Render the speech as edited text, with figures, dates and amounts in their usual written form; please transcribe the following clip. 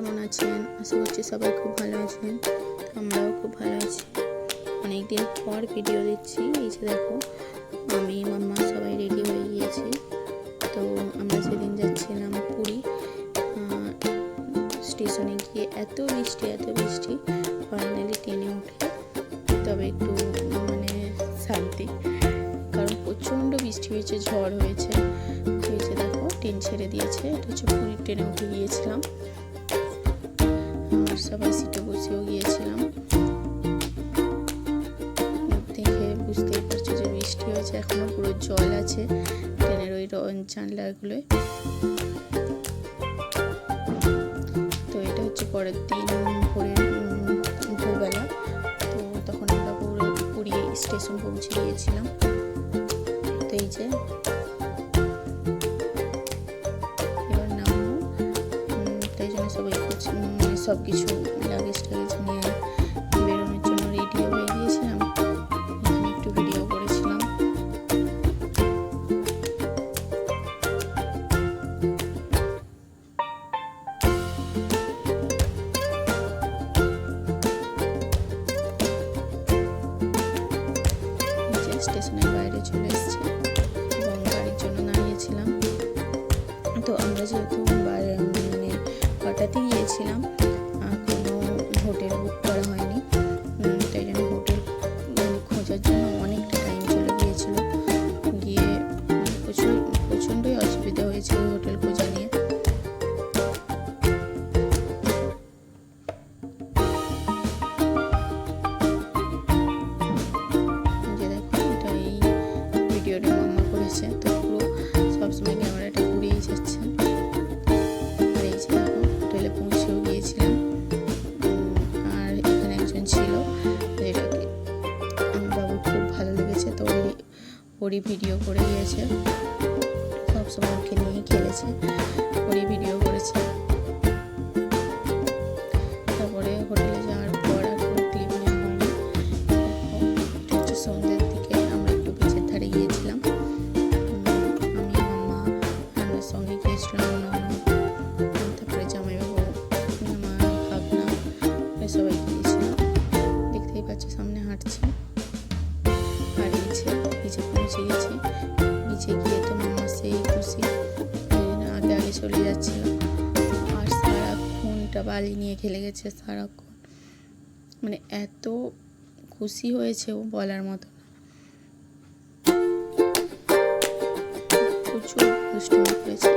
কেমন আছেন? আশা করছি সবাই খুব ভালো আছেন। আমরাও খুব ভালো আছি। অনেকদিন পর ভিডিও দিচ্ছি। এই যে দেখো, আমি মাম্মা সবাই রেডি হয়ে গিয়েছি। তো আমরা সেদিন যাচ্ছিলাম পুরী। স্টেশনে গিয়ে এত বৃষ্টি, ফাইনালি ট্রেনে উঠে তবে একটু শান্তি, কারণ প্রচণ্ড বৃষ্টি হয়েছে, ঝড় হয়েছে। দেখো ট্রেন ছেড়ে দিয়েছে। এটা হচ্ছে পুরীর ট্রেনে উঠে গিয়েছিলাম। আর সবাই সিটে বসেও গিয়েছিলাম। দেখে বুঝতেই পারছো যে বৃষ্টি হয়েছে, এখনো পুরো জল আছে ট্রেনের ওই জানলাগুলোয়। তো এটা হচ্ছে পরের দিন ভোরবেলা। তো তখন আমরা পুরী স্টেশন পৌঁছে গিয়েছিলাম। তো এই যে এবার নামবো, তাই জন্য সবাই সব কিছু লাগেজ নিয়ে বেরোনোর জন্য রেডিও হয়ে গিয়েছিলাম। এখানে একটু ভিডিও করেছিলাম। স্টেশনের বাইরে চলে এসেছি এবং গাড়ির জন্য দাঁড়িয়েছিলাম। তো আমরা যেহেতু হঠাৎই গিয়েছিলাম, কোনো হোটেল বুক করা হয়নি, তাই জন্য হোটেল খোঁজার জন্য অনেকটা টাইম চলে গিয়েছিল। গিয়ে প্রচণ্ডই অসুবিধা হয়েছিল হোটেল খোঁজা নিয়ে। যে দেখো, এটা এই ভিডিওটা মাম্মা করেছে। তো পুরো সবসময় ক্যামেরাটা ঘুরিয়েই যাচ্ছে। আর এই যে দেখো, হোটেলে পৌঁছেও গিয়েছিলাম। আর এখানে একজন ছিল, যেটাকে আমার বাবুর খুব ভালো লেগেছে, তো ওরই ভিডিও করে গিয়েছে। সবসময় ওকে নিয়েই খেলেছে, ওরই ভিডিও করেছে। তারপরে হোটেলে যাওয়ার পর আর কোনো ক্লিপ নেওয়া হয়নি। এটা হচ্ছে সন্ধ্যের দিকে আমরা একটু বিচের ধারে গিয়েছিলাম। আমি, মাম্মা, আমার সঙ্গে গিয়েছিলাম তারপরে জামাইবাবু, আমার ভাগনা, সবাই গিয়েছিলাম। দেখতেই পাচ্ছ সামনে হাঁটছি। আর নিচে পৌঁছে গেছি। নিচে গিয়ে তো মাম্মা সেই খুশি, আগে চলে যাচ্ছিল। আর সারাক্ষণটা বালি নিয়ে খেলে গেছে সারাক্ষণ, এত খুশি হয়েছে ও বলার মতো না। প্রচুর দুষ্টুমি করেছে।